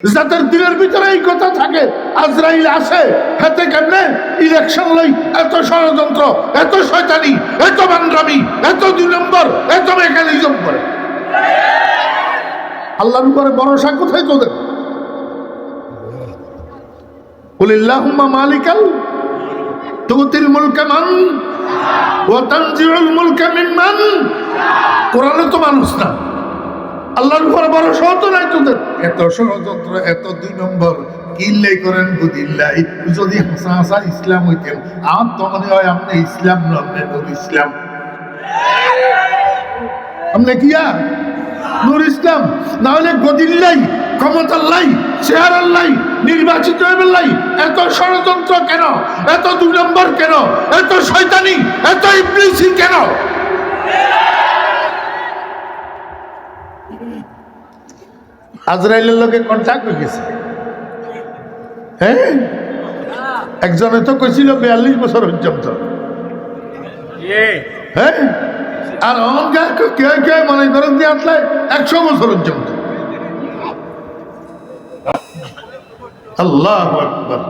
যাদের দিনের ভিতরে এই কথা থাকে আজরাইল আসে হাতে কেমনে ইলেকশন লই, এত ষড়যন্ত্র, এত শয়তানি, এত বান্দ্রামি, এত 2 নম্বর, এত মেকানিজম করে। আল্লাহর উপরে ভরসা কোথায় তোদের? কুলিল্লাহুম্মা মালিকাল তুতিল মুলকা মান ওয়া তানজিউল মুলকা মিম্মান। কোরআনে তো মানুষ না, আল্লাহর উপরে ভরসা তো নাই তোদের। এত ষড়যন্ত্র, এত 2 নম্বর কিল্লাই করেন বুদিল্লাই। যদি হাসা হাসা ইসলাম হইতেন আমার তো মনে হয় আপনি ইসলাম না, আপনি নূর ইসলাম। আপনি কি আর নূর ইসলাম? না হলে গদিল্লাই, ক্ষমতার লাই, চেহারার লাই, নির্বাচিত হইবার লাই এত ষড়যন্ত্র কেন? এত 2 নম্বর কেন? এত শয়তানি, এত ইবলিসি কেন? আজরাইলের লোকে কন্ট্যাক্ট হয়ে গেছে। হ্যাঁ, একজনে তো কইছিল 42 বছর পর্যন্ত। হ্যাঁ, আর কে কে মনে করেন দিয়ে আসলে 100 বছর পর্যন্ত। আল্লাহু আকবার।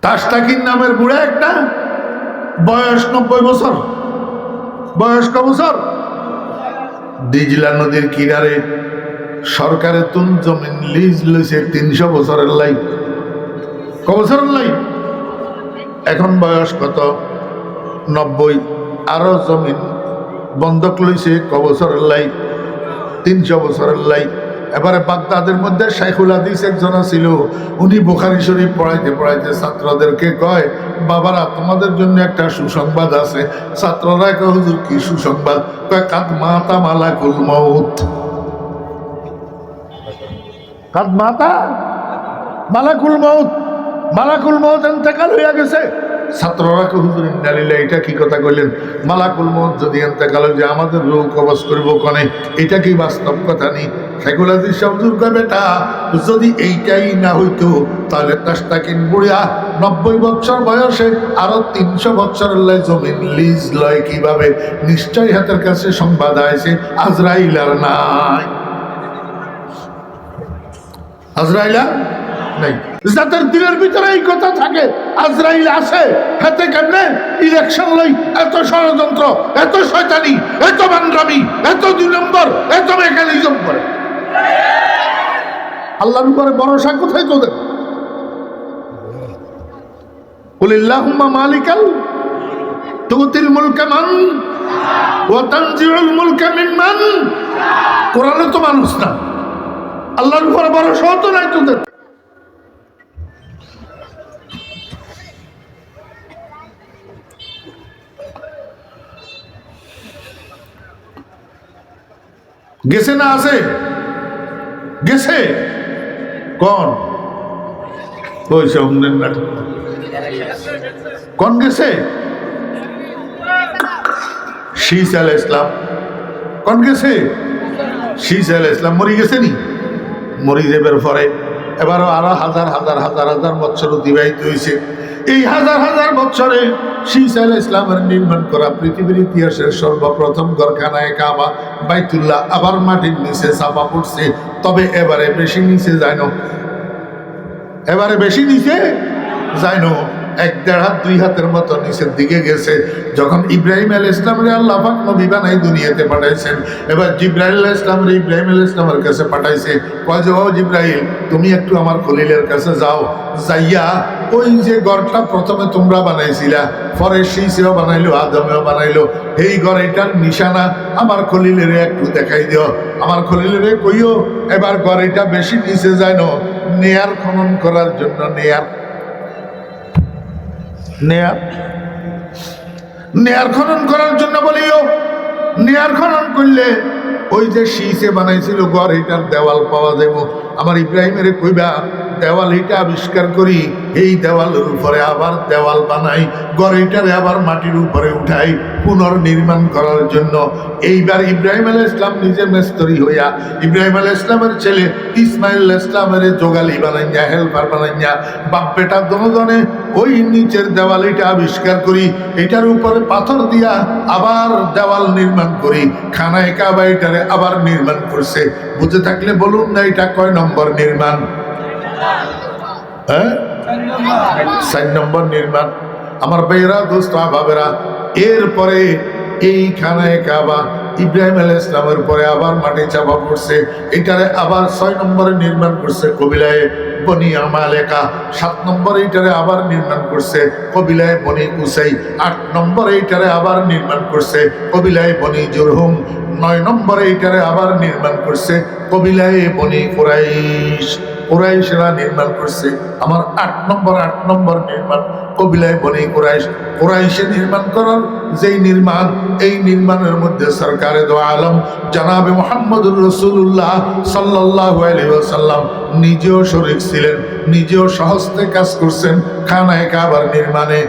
তাশতাকিন নামের বুড়া একটা, বয়স 90 বছর। বয়স ক বছর? দিজলা নদীর কিনারে সরকারের তুন জমিন লিজ লইছে 300 বছরের লাই। ক বছরের লাই? এখন বয়স কত? 90। আরো জমিন বন্ধক লইছে ক বছরের লাই? 300 বছরের লাই। এবারে বাগদাদের মধ্যে শাইখুল হাদিস একজন ছিল, উনি বুখারী শরীফ পড়াইতে পড়াইতে ছাত্রদেরকে কয়, বাবারা তোমাদের জন্য একটা সুসংবাদ আছে। ছাত্ররা কয়, হুজুর কি সুসংবাদ? কয়, কাদ মাতা মালাকুল মউত। কাদ মাতা মালাকুল মউত, মালাকুল মউত ইন্তেকাল হইয়া গেছে। ছাত্ররা কয়, হুজুর ইন্না লিল্লাহি, এটা কি কথা কইলেন? মালাকুল মউত যদি ইন্তেকাল হয়ে যায় আমাদের রূহ কবজ করব কোনে? এটা কি বাস্তব কথা নেই? শাইখুল হাদিস হুজুর কয়, বেটা যদি এইটাই না হইতো তাহলে তাশতাকিন বুড়া 90 বছর বয়সে আরো 300 বছরের লাই জমিন লিজ লয় কিভাবে? নিশ্চয়ই হাতের কাছে সংবাদ আছে আজরাইল আর নাই। আজরাইল নাই। যাদের দিনের ভিতরে এই কথা থাকে আজরাইল আসে হাতে কেমনে ইলেকশন লই, এত ষড়যন্ত্র, এত শয়তানি, এত বান্দ্রামি, এত 2 নম্বর, এত মেকানিজম করে। আল্লাহর উপরে ভরসা কোথায় তোদের? কুলিল্লাহুম্মা মালিকাল তুতিল মুলকা মান ওয়া তানজিউল মুলকা মিম্মান। কোরআনে তো মানুষ না, আল্লাহর উপরে ভরসা তো নাই তোদের। গেছে না আছে? গেছে কোন? ওই সামনের নাটক কোন গেছে? শীষ আলাইহিস ইসলাম কোন গেছে? শীষ আলাইহিস ইসলাম মরি গেছে নি? মরি যাবার পরে এবারও আরো হাজার হাজার হাজার হাজার বছর অতিবাহিত হয়েছে। এই হাজার হাজার বছরে শীষ আলাইহিস ইসলামের নির্মাণ করা পৃথিবীর ইতিহাসের সর্বপ্রথম ঘরখানায় কাবা বাইতুল্লাহ আবার মাটির নিচে চাপা পড়ছে। তবে এবারে বেশি নিচে যায় না, এবারে বেশি নিচে যায় না, 1-1.5 হাত 2 হাতের মতো নিচের দিকে গেছে। যখন ইব্রাহিম আলাইহিস ইসলামরে আল্লাহ পাক নবী বানাই দুনিয়াতে পাঠাইছেন, এবার জিবরাইল আলাইহিস ইসলামরে ইব্রাহিম আলাইহিস ইসলামের কাছে পাঠাইছে। কয় যে, ও জিবরাইল তুমি একটু আমার খলিলের কাছে যাও, যাইয়া ওই যে ঘরটা প্রথমে তোমরা বানাইছিলা, পরে শীষেও বানাইলো, আদমেও বানাইলো, এই ঘর এটার নিশানা আমার খলিলের একটু দেখাই দিও। আমার খলিলের কইও এবার ঘর এটা বেশি নিচে যায় না, নেয়ার খনন করার জন্য নেয়ার খনন করার জন্য বলিও। নেয়ার খনন করলে ওই যে শীষে বানাইছিল ঘর এটার দেওয়াল পাওয়া যাবে। আমার ইব্রাহিমের কইবা দেওয়াল এটা আবিষ্কার করি, এই দেওয়ালের উপরে আবার দেওয়াল বানাই, ঘর এটারে আবার মাটির উপরে উঠাই, পুনর্নির্মাণ করার জন্য। এইবার ইব্রাহিম আলাইহিস সালাম নিজে মিস্ত্রি হইয়া ইব্রাহিম আলাইহিস সালামের ছেলে ইসমাইল আলাইহিস সালামের যোগালি বানাইয়া হেল্পার বানাইয়া বাপ বেটা দুজনে ওই নিচের দেওয়াল এটা আবিষ্কার করি, এটার উপরে পাথর দিয়া আবার দেওয়াল নির্মাণ করি, খানায়ে কাবা এটারে আবার নির্মাণ করছে। বুঝে থাকলে বলুন না এটা কয় নম্বর নির্মাণ? হ্যাঁ, 4 নম্বর নির্মাণ। আমার ভাইয়েরা, দোস্ত বাবেরা, এরপরে এই খানায়ে কাবা ইব্রাহিম আলাইহিস সালামের পরে আবার মাটি চাপা পড়ছে, এটারে আবার 6 নম্বরে নির্মাণ করছে কবিলায়ে বনি আমালেকা। 7 নম্বরে এটারে আবার নির্মাণ করছে কবিলায়ে বনি কুসাই। 8 নম্বরে এটারে আবার নির্মাণ করছে কবিলায়ে বনি জুরহুম। 9 নম্বরে এটারে আবার নির্মাণ করছে কবিলায়ে বনি কুরাইশ। কুরাইশরা নির্মাণ করছে। আমার 8 নম্বর নির্মাণ কবিলায়ে বনি কুরাইশ। কুরাইশে নির্মাণ করার যেই নির্মাণ, এই নির্মাণের মধ্যে সরকারে দো আলম জনাবে মুহাম্মদুর রাসূলুল্লাহ সাল্লাল্লাহু আলাইহি ওয়াসাল্লাম নিজেও শরীক ছিলেন, নিজেও সহস্তে কাজ করছেন খানায়ে কাবার নির্মাণে।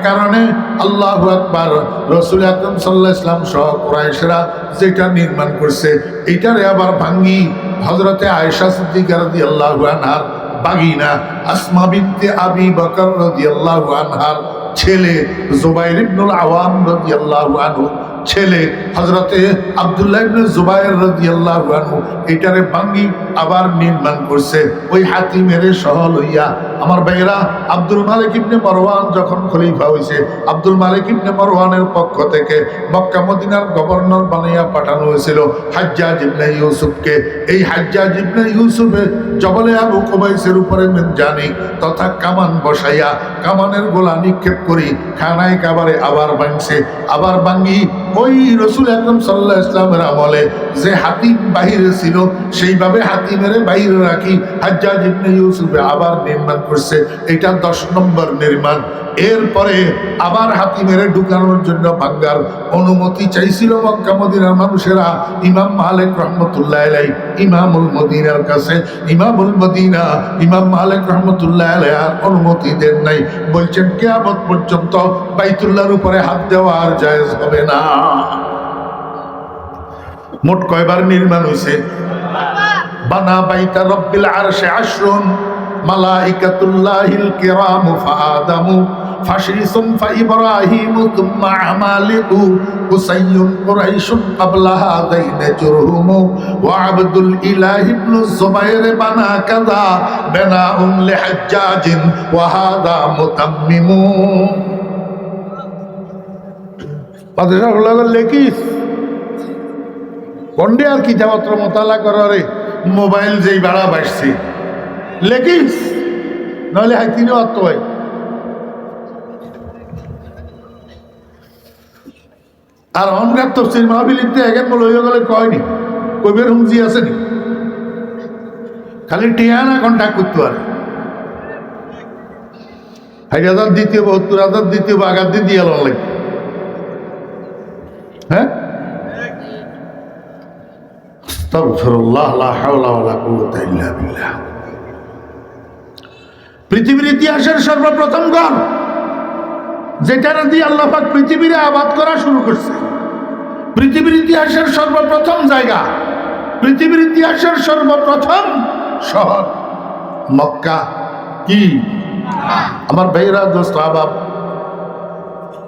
কারণে আল্লাহু আকবার, রাসূল আকরাম সাল্লাল্লাহু আলাইহি ওয়াসাল্লাম সহ কুরাইশরা যেটা নির্মাণ করছে এইটারে আবার ভাঙ্গি হযরতে আয়েশা সিদ্দিকা রাদিয়াল্লাহু আনহার বাগিনা আসমা বিনতে আবি বকর রাদিয়াল্লাহু আনহার ছেলে জুবাইর ইবনুল আওয়াম রাদিয়াল্লাহু আনহু ছেলে হযরতে আব্দুল্লাহ ইবনে জুবাইর রাদিয়াল্লাহু আনহু এটারে ভাঙ্গি আবার নির্মাণ করছে ওই হাতিমের সহ লইয়া। আমার ভাইয়েরা, আব্দুল মালিক ইবনে মারওয়ান যখন খলিফা হয়েছে, আব্দুল মালিক ইবনে মারওয়ানের পক্ষ থেকে মক্কা মদিনার গভর্নর বানাইয়া পাঠানো হয়েছিল হাজ্জাজ ইবনে ইউসুফকে। এই হাজ্জাজ ইবনে ইউসুফে জবলে আবু কুবাইসের উপরে জানি তথা কামান বসাইয়া কামানের গোলা নিক্ষেপ করি খানায়ে কাবারে আবার ভাঙছে। আবার ভাঙ্গি ওই রাসূল আকরাম সাল্লাল্লাহু আলাইহি ওয়াসাল্লামের আমলে যে হাতিম বাহিরে ছিল সেইভাবে হাতিমের বাহিরে রাখি হাজ্জাজ ইবনে ইউসুফে আবার নির্মাণ করছে। এটা 10 নম্বর নির্মাণ। এরপরে আবার হাতিমের ঢুকানোর জন্য ভাঙ্গার অনুমতি চাইছিল মক্কা মদিনার মানুষেরা ইমাম মালিক রহমতুল্লাহ আলাইহি ইমামুল মদিনার কাছে। ইমামুল মদিনা ইমাম মালিক রহমতুল্লাহ আলাইহি আর অনুমতি দেন নাই, বলছেন কিয়ামত পর্যন্ত বাইতুল্লাহর উপরে হাত দেওয়া আর জায়েজ হবে না। মোট কয়বার নির্মাণ হয়েছে? বানা বাইতা রব্বিল আরশে আশরুন মালাইকাতুল্লাহিল কিরাম ফাআদামু ফাশিসুন ফাইব্রাহিমু তুম্মা আমালিকু হুসাইয়ুন কুরাইশুন ক্বাবলা হাযাইন জুরহুমু ওয়া আবদুল ইলাহি ইবনু যুবাইর বানা কাযা বানাউন লিহাজ্জাজিন ওয়া হাযা মুতাম্মিমু। বাদশাহ হলো লেখিস কন্ডে আর কি যাবত্র মোতালা করারে মোবাইল যেই ভাড়া বাড়ছে লেখিস, নাহলে হাইতিনও আত্ম হয়। আর অনগার তফসির মাহফিলিতে এখন বলে হয়ে গেলে কয়নি কইবের হুমজি আসেনি, খালি টিয়ানা কন্ট্যাক্ট করতে পারে। 60,000 দ্বিতীয় 72,000 দ্বিতীয় আগার দিন দিয়ে লাগবে। হ্যাঁ, আস্তাগফিরুল্লাহ লা হাওলা ওয়ালা কুওয়াতা ইল্লা বিল্লাহ। পৃথিবীর ইতিহাসের সর্বপ্রথম ঘর যেটা দিয়ে আল্লাহ পাক পৃথিবীরে আবাদ করা শুরু করছে, পৃথিবীর ইতিহাসের সর্বপ্রথম জায়গা, পৃথিবীর ইতিহাসের সর্বপ্রথম শহর মক্কা। কি আমার ভাইরা, দোস্ত আহবাব,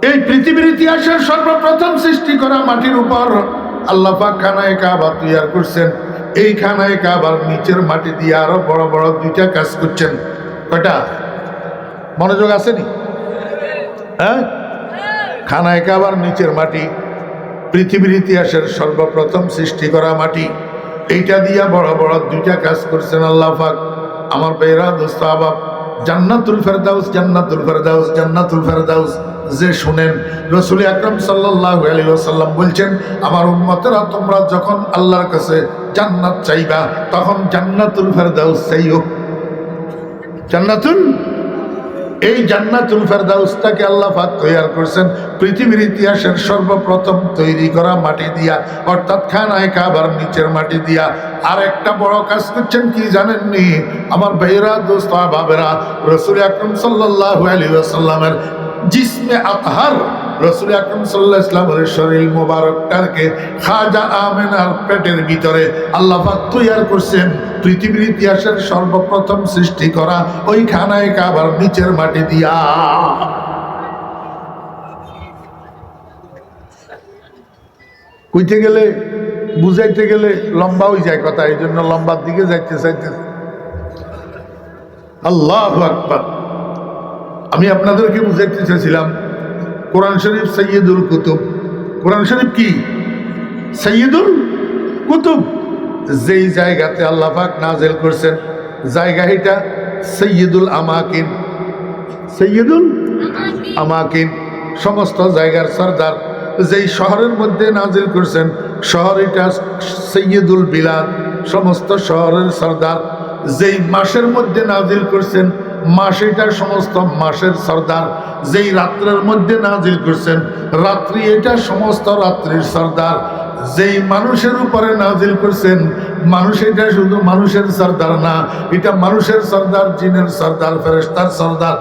এই পৃথিবীর ইতিহাসের সর্বপ্রথম সৃষ্টি করা মাটির উপর আল্লাহ পাক খানায়ে কাবা তৈরি করছেন। এই খানায়ে কাবার নিচের মাটি দিয়ে আরো বড় বড় 2টা কাজ করছেন। কয়টা? মনোযোগ আসেনি? হ্যাঁ, খানায়ে কাবার নিচের মাটি পৃথিবীর ইতিহাসের সর্বপ্রথম সৃষ্টি করা মাটি, এইটা দিয়া বড় বড় 2টা কাজ করছেন আল্লাহ পাক। আমার ভাইরা, দোস্ত আহবাব, জান্নাতুল ফেরদাউস, জান্নাতুল ফেরদাউস, জান্নাতুল ফেরদাউস যে শুনেন, রাসূল আকরাম সাল্লাল্লাহু আলাইহি ওয়াসাল্লাম বলছেন, আমার উম্মতেরা তোমরা যখন আল্লাহর কাছে জান্নাত চাইবা তখন জান্নাতুল ফেরদাউস চাইও। জান্নাতুল, এই জান্নাতুল ফেরদাউসটাকে আল্লাহ পাক তৈরি করেছেন পৃথিবীর ইতিহাসের সর্বপ্রথম তৈরি করা মাটি দিয়া, অর্থাৎ খানায়ে কাবার নিচের মাটি দিয়া। আর একটা বড় কাজ করছেন কি জানেননি আমার ভাইরা, দোস্ত আহবাবেরা? রাসূল আকরাম সাল্লাল্লাহু আলাইহি ওয়াসাল্লামের জিসমে আতহার রাসূল আকরাম সাল্লাল্লাহু আলাইহি ওয়াসাল্লামের শরীর মোবারকটাকে খাজা আমেনার পেটের ভিতরে আল্লাহ পাক তৈরি করছেন পৃথিবীর ইতিহাসের সর্বপ্রথম সৃষ্টি করা ওই খানায়ে কাবার নিচের মাটি দিয়া। কইতে গেলে বুঝাইতে গেলে লম্বা হয়ে যায় কথা, এই জন্য লম্বার দিকে যাইতে চাইতে। আল্লাহু আকবার। আমি আপনাদেরকে বুঝাইতে চাইছিলাম কোরআন শরীফ সৈয়দুল কুতুব। কোরআন শরীফ কি? সৈয়দুল কুতুব। যেই জায়গাতে আল্লাহ পাক নাজিল করছেন জায়গা এটা সৈয়দুল আমাকিন। সৈয়দুল আমাকিন সমস্ত জায়গার সরদার। যেই শহরের মধ্যে নাজিল করছেন শহর এটা সৈয়দুল বিলাদ, সমস্ত শহরের সরদার। যেই মাসের মধ্যে নাজিল করছেন মাস এটা সমস্ত মাসের সরদার। যেই রাত্রের মধ্যে নাজিল করছেন রাত্রি এটা সমস্ত রাত্রির সরদার। যেই মানুষের উপরে নাজিল করছেন মানুষ এটা শুধু মানুষের সরদার না, এটা মানুষের সরদার, জিনের সরদার, ফেরেশতার সরদার,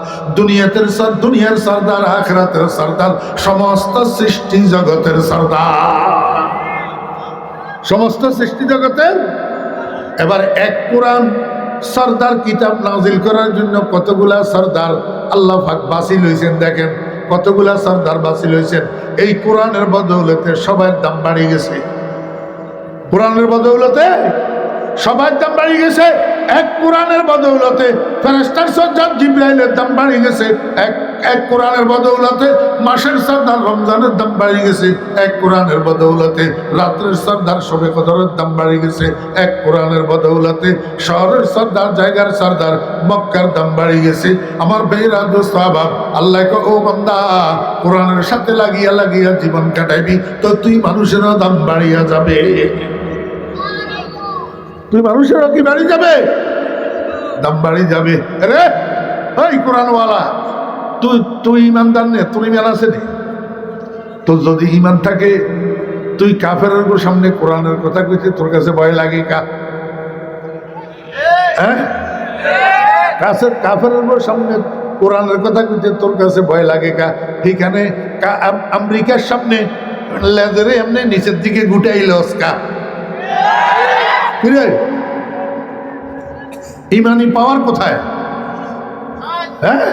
দুনিয়ার সরদার, আখিরাতের সরদার, সমস্ত সৃষ্টি জগতের সরদার, সমস্ত সৃষ্টি জগতের। এবার এক কোরআন সরদার কিতাব নাজিল করার জন্য কতগুলা সরদার আল্লাহ পাক বাছি লইছেন। দেখেন কতগুলা সরদার বাছি লইছেন। এই কোরআনের বদৌলতে সবার দাম বাড়ি গেছে। কোরআনের বদৌলতে সবার দাম বাড়ি গেছে। এক কোরআনের বদৌলতে ফেরেশতার সর্দার জিবরাইলের দাম বাড়ি গেছে। এক কোরআনের বদৌলতে মাসের সর্দার রমজানের দাম বাড়ি গেছে। এক কোরআনের বদৌলতে রাত্রের সর্দার শবে কদরের দাম বাড়ি গেছে। এক কোরআনের বদৌলতে শহরের সর্দার, জায়গার সর্দার মক্কার দাম বাড়ি গেছে। আমার বেরা দোস্ত আবাব আল্লাহকে, ও বান্দা কোরআনের সাথে লাগিয়া লাগিয়া জীবন কাটাইবি তো তুই মানুষেরও দাম বাড়িয়া যাবে। তুই মানুষেরও কি বাড়ি যাবে? দাম বাড়ি যাবে। রে ওই কোরআনওয়ালা, তুই ইমানদার নে, তোর ইমান আছে নে? তোর যদি ইমান থাকে তুই কাফেরের সামনে কোরআনের কথা কইতে তোর কাছে ভয় লাগে কা? হ্যাঁ, কাফেরের সামনে কোরআনের কথা কইতে তোর কাছে ভয় লাগে কা? এখানে আমেরিকার সামনে লেজারে এমনি নিচের দিকে গুটাইল কা। ईमानी पावर कोথায়? है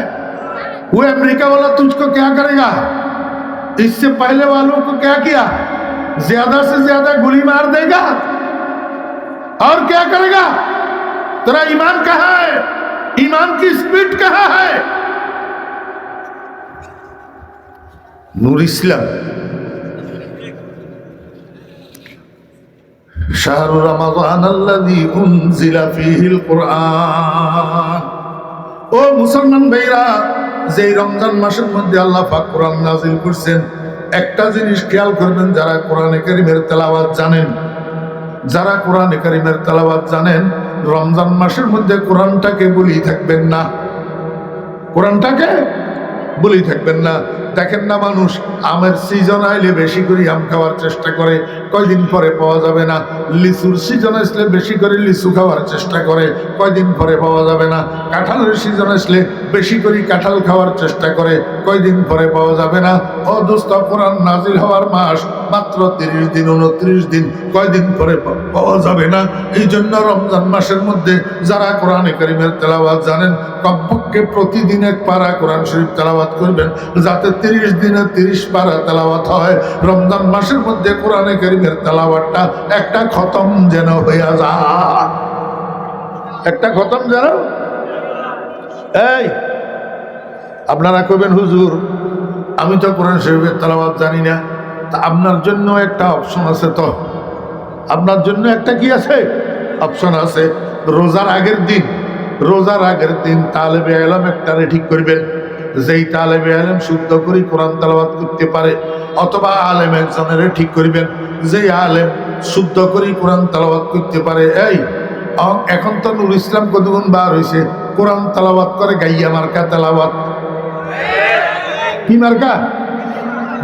वो अमेरिका वाला तुझको क्या करेगा? इससे पहले वालों को क्या किया? ज्यादा से ज्यादा गोली मार देगा और क्या करेगा? तेरा ईमान कहाँ है? ईमान की स्पीड कहाँ है? नूर इस्लाम শাহরু রমাদান আল্লাযী উনজিলা ফীহিল কুরআন। ও মুসলমান ভাইরা, যেই রমজান মাসের মধ্যে আল্লাহ পাক কোরআন নাজিল করছেন, একটা জিনিস খেয়াল করবেন, যারা কোরআনে কারীমের তেলাওয়াত জানেন, যারা কোরআনে কারীমের তেলাওয়াত জানেন, রমজান মাসের মধ্যে কোরআনটাকে ভুলি থাকবেন না। কোরআনটাকে ভুলি থাকবেন না। দেখেন না মানুষ আমের সিজন আইলে বেশি করে আম খাওয়ার চেষ্টা করে, কয়দিন পরে পাওয়া যাবে না। লিচুর সিজন আসলে বেশি করে লিচু খাওয়ার চেষ্টা করে, কয়দিন পরে পাওয়া যাবে না। কাঁঠালের সিজন আসলে বেশি করে কাঁঠাল খাওয়ার চেষ্টা করে, কয়দিন পরে পাওয়া যাবে না। ও দোস্ত, কোরআন নাজিল হওয়ার মাস মাত্র 30 দিন, 29 দিন, কয়দিন পরে পাওয়া যাবে না। এই জন্য রমজান মাসের মধ্যে যারা কোরআনে কারীমের তেলাওয়াত জানেন, কমপক্ষে প্রতিদিন এক পারা কোরআন শরীফ তেলাওয়াত করবেন, যাতে 30 দিনে 30 পারা তেলাওয়াত হয়। রমজান মাসের মধ্যে কোরআনে কারীমের তেলাওয়াতটা একটা খতম যেন হইয়া যায়, একটা খতম যেন। এই আপনারা কইবেন, হুজুর আমি তো কোরআন শরীফের তেলাওয়াত জানি না। তা আপনার জন্য একটা অপশন আছে। তো আপনার জন্য একটা কি আছে? অপশন আছে। রোজার আগের দিন তালেবে ইলম একটারে ঠিক করবেন, যেই তালেবে ইলম শুদ্ধ করে কোরআন তেলাওয়াত করতে পারে, অথবা আলেম একজনের ঠিক করবেন, যেই আলেম শুদ্ধ করে কোরআন তেলাওয়াত করতে পারে। এই এখন তো নুর ইসলাম কতগুণ বার হয়েছে, কোরআন তেলাওয়াত করে গাইয়া মার্কা তেলাওয়াত। কি মার্কা?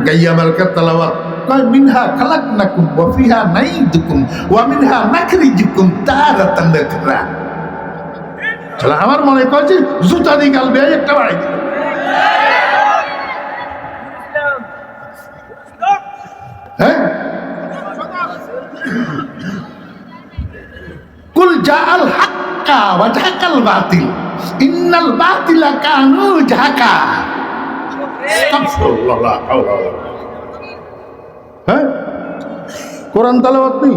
গাইয়া মার্কা তেলাওয়াত। কয় মিনহা খালাকনাকুম ওয়া ফিহা নাঈদুকুম ওয়া মিনহা নাখরিজুকুম তারাতান উখরা। চলো, আমার মনে কয় যে জুতা দিয়ে গালবে একটা বাড়াই দিল। জাআল হাক্কা ওয়া জাহাকাল বাতিল ইন্নাল বাতিলা কানু জাহাকা। আস্তাগফিরুল্লাহ, লা হাওলা ওয়ালা কুওয়াতা। হ্যাঁ, কোরআন তেলাওয়াত নেই।